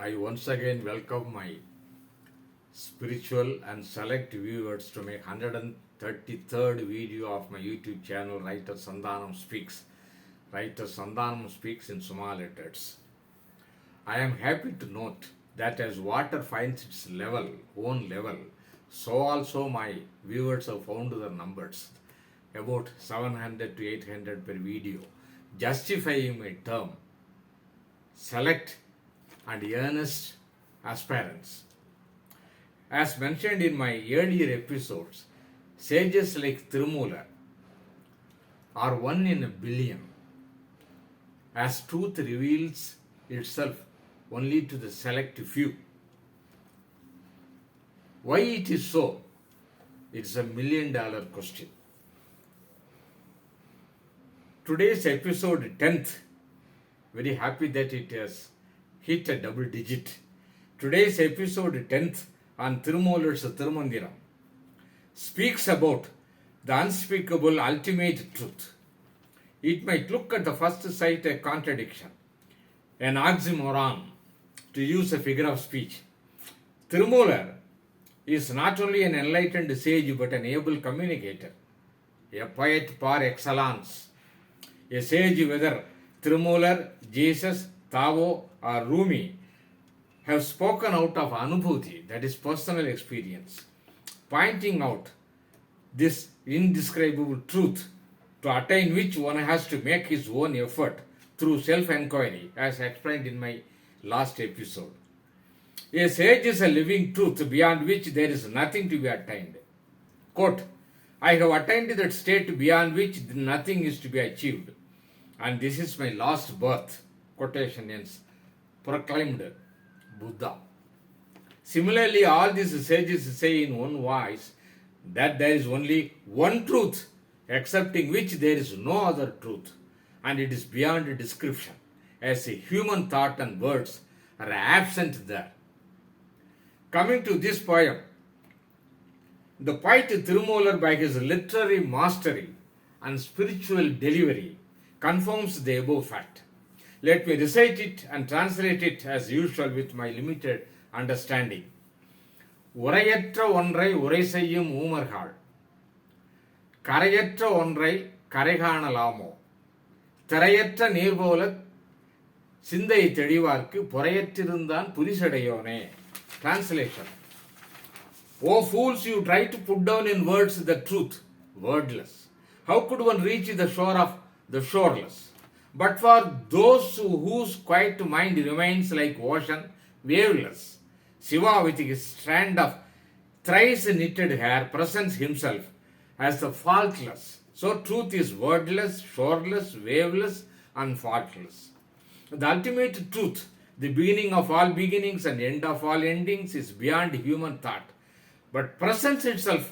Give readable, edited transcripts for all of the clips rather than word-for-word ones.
I once again welcome my spiritual and select viewers to my 133rd video of my YouTube channel, Writer Sandhanam Speaks. Writer Sandhanam Speaks in small letters. I am happy to note that as water finds its own level, so also my viewers have found their numbers, about 700 to 800 per video, justifying my term, select and earnest aspirants. As mentioned in my earlier episodes, sages like Thirumoolar are one in a billion, as truth reveals itself only to the select few. Why it is so? It's a $1,000,000 question. Today's episode 10th, very happy that it has hit a double digit. Today's episode 10th on Thirumoolar's Thirumandiram speaks about the unspeakable ultimate truth. It might look at the first sight a contradiction, an oxymoron, to use a figure of speech. Thirumoolar is not only an enlightened sage but an able communicator, a poet par excellence. A sage, whether Thirumoolar, Jesus, Tao, or Rumi, have spoken out of anubhuti, that is personal experience, pointing out this indescribable truth to attain which one has to make his own effort through self-enquiry, as explained in my last episode. A sage is a living truth beyond which there is nothing to be attained. Quote, I have attained that state beyond which nothing is to be achieved, and this is my last birth. Quotation ends. Proclaimed Buddha. Similarly, all these sages say in one voice that there is only one truth, accepting which there is no other truth, and it is beyond description, as a human thought and words are absent there. Coming to this poem, the poet Thirumoolar, by his literary mastery and spiritual delivery, confirms the above fact. Let me recite it and translate it as usual with my limited understanding. உரையற்ற ஒன்றை உரை செய்யும் ஊமர்கள் கரையற்ற ஒன்றை கரை காணலாமோ திரையற்ற நீர் போல சிந்தை தெளிவார்க்கு பொறையற்றிருந்தான் புரிசடையோனே. Translation. O fools, you try to put down in words the truth, wordless. How could one reach the shore of the shoreless? But for those whose quiet mind remains like ocean, waveless, Shiva with his strand of thrice knitted hair presents himself as the faultless. So truth is wordless, shoreless, waveless, and faultless. The ultimate truth, the beginning of all beginnings and end of all endings, is beyond human thought, but presents itself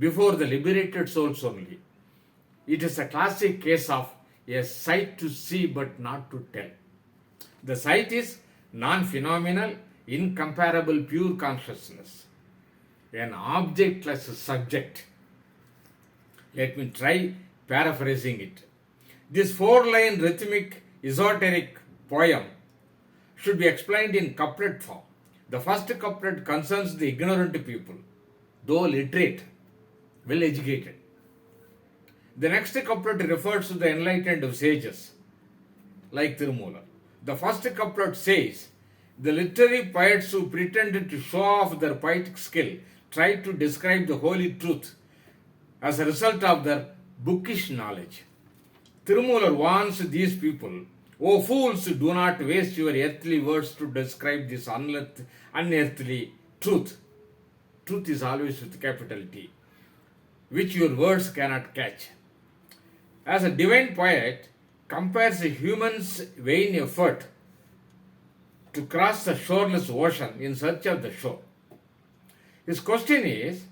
before the liberated souls only. It is a classic case of a sight to see but not to tell. The sight is non-phenomenal, incomparable, pure consciousness, an objectless subject. Let me try paraphrasing it. This 4-line rhythmic esoteric poem should be explained in couplet form. The first couplet concerns the ignorant people, though literate, well educated. The next couplet refers to the enlightened sages, like Thirumoolar. The first couplet says, the literary poets who pretended to show off their poetic skill tried to describe the holy truth as a result of their bookish knowledge. Thirumoolar warns these people, O fools, do not waste your earthly words to describe this unearthly truth. Truth is always with capital T, which your words cannot catch. As a divine poet compares a human's vain effort to cross the shoreless ocean in search of the shore. His question is,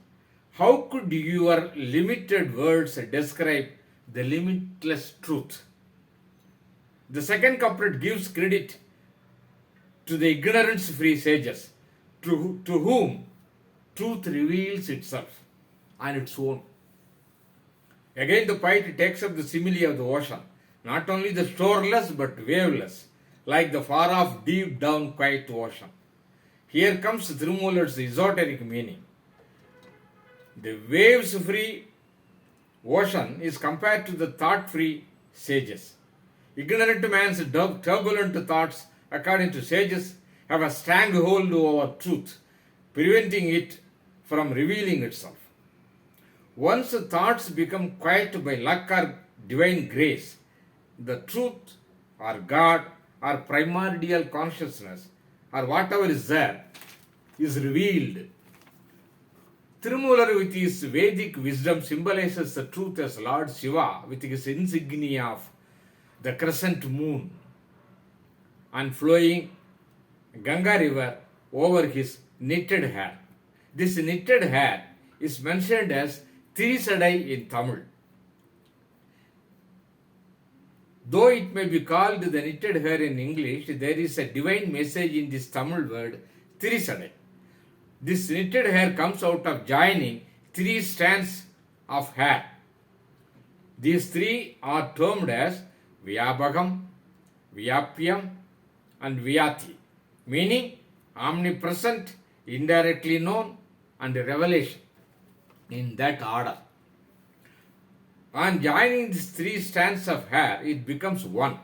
how could your limited words describe the limitless truth? The second couplet gives credit to the ignorance-free sages, to whom truth reveals itself on its own. Again, the poet takes up the simile of the ocean, not only the shoreless but waveless, like the far off, deep down, quiet ocean. Here comes Thirumoolar's esoteric meaning. The waves free ocean is compared to the thought free sages. Ignorant man's turbulent thoughts, according to sages, have a stranglehold over truth, preventing it from revealing itself. Once the thoughts become quiet by luck or divine grace, the truth or God or primordial consciousness or whatever is there is revealed. Thirumoolar with his Vedic wisdom symbolizes the truth as Lord Shiva with his insignia of the crescent moon and flowing Ganga river over his knitted hair. This knitted hair is mentioned as Thirisadai in Tamil. Though it may be called the knitted hair in English, there is a divine message in this Tamil word Thirisadai. This knitted hair comes out of joining three strands of hair. These three are termed as Vyabhagam, Vyapyam and Vyati, meaning omnipresent, indirectly known and revelation, in that order. On joining these three strands of hair, it becomes one.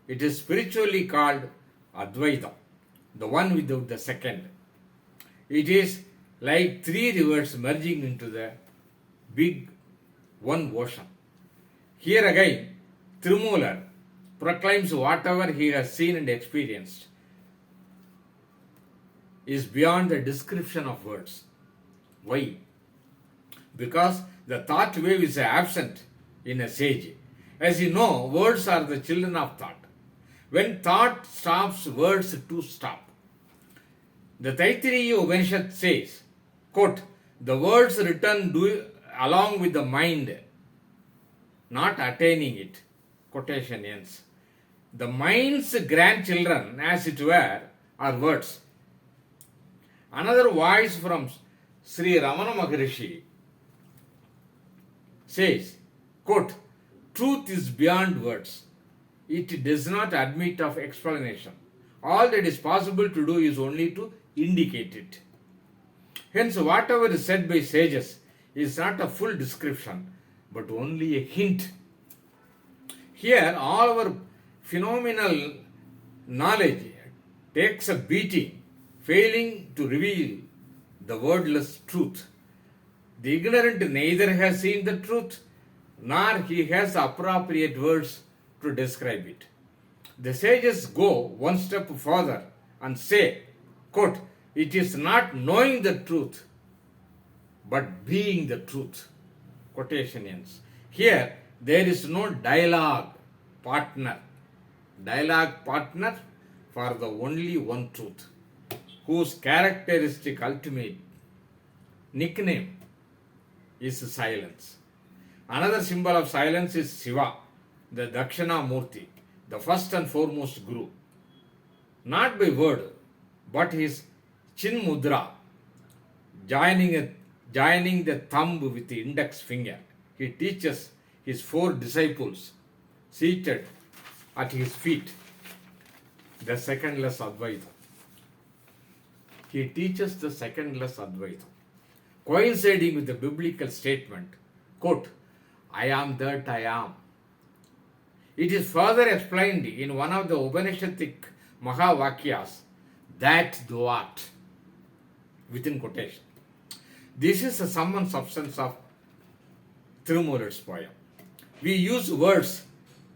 It is spiritually called Advaita, the one without the second. It is like three rivers merging into the big one ocean. Here again, Thirumoolar proclaims whatever he has seen and experienced is beyond the description of words. Why? Because the thought wave is absent in a sage. As you know, words are the children of thought. When thought stops, words too stop. The Taittiriya Upanishad says, quote, the words return along with the mind, not attaining it. Quotation ends. The mind's grandchildren, as it were, are words. Another voice from Sri Ramana Maharishi says, quote, truth is beyond words. It does not admit of explanation. All that is possible to do is only to indicate it. Hence, whatever is said by sages is not a full description, but only a hint. Here, all our phenomenal knowledge takes a beating, failing to reveal the wordless truth. The ignorant neither has seen the truth, nor he has appropriate words to describe it. The sages go one step further and say, quote, it is not knowing the truth, but being the truth. Quotation ends. Here, there is no dialogue partner for the only one truth, whose characteristic ultimate nickname is silence. Another symbol of silence is Shiva, the Dakshina Murti, the first and foremost Guru. Not by word, but his chin mudra, joining the thumb with the index finger. He teaches his four disciples seated at his feet the secondless Advaita. He teaches the secondless Advaita, coinciding with the biblical statement, quote, I am that I am. It is further explained in one of the Upanishadic Mahavakyas, that thou art, within quotation. This is the sum and substance of Thirumoolar's poem. We use words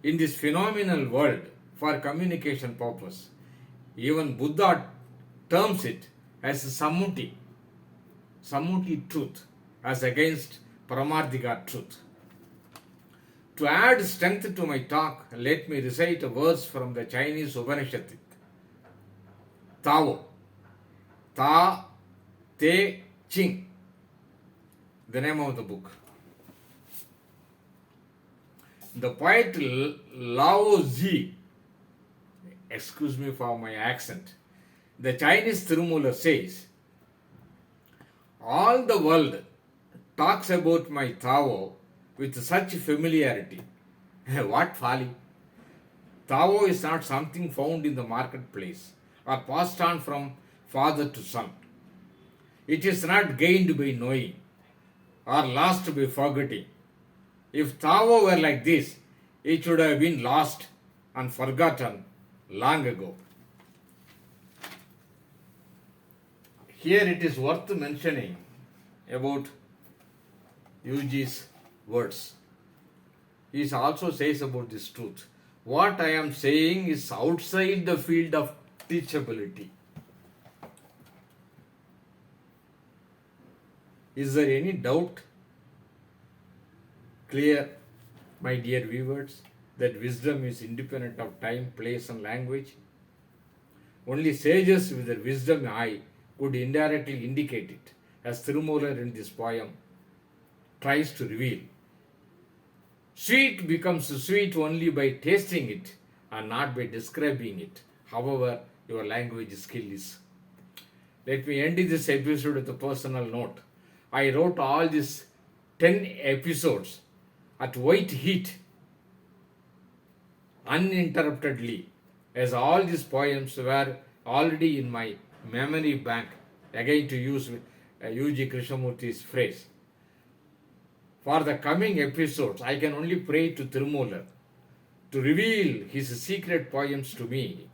in this phenomenal world for communication purpose. Even Buddha terms it as Sammuti truth, as against Paramardhika truth. To add strength to my talk, let me recite a verse from the Chinese Upanishadic. Tao, Ta, Te, Ching, the name of the book. The poet Lao Tzu, excuse me for my accent, the Chinese Thirumoolar says, all the world talks about my Tao with such familiarity. What folly! Tao is not something found in the marketplace or passed on from father to son. It is not gained by knowing or lost by forgetting. If Tao were like this, it should have been lost and forgotten long ago. Here it is worth mentioning about Yuji's words. He also says about this truth. What I am saying is outside the field of teachability. Is there any doubt? Clear, my dear viewers, that wisdom is independent of time, place, and language? Only sages with their wisdom eye could indirectly indicate it, as Thirumoolar in this poem tries to reveal. Sweet becomes sweet only by tasting it and not by describing it, however your language skill is. Let me end this episode with a personal note. I wrote all these 10 episodes at white heat, uninterruptedly, as all these poems were already in my memory bank, again to use U.G. Krishnamurti's phrase. For the coming episodes, I can only pray to Thirumoolar to reveal his secret poems to me,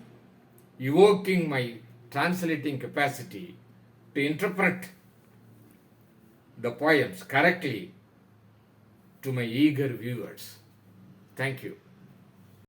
evoking my translating capacity to interpret the poems correctly to my eager viewers. Thank you.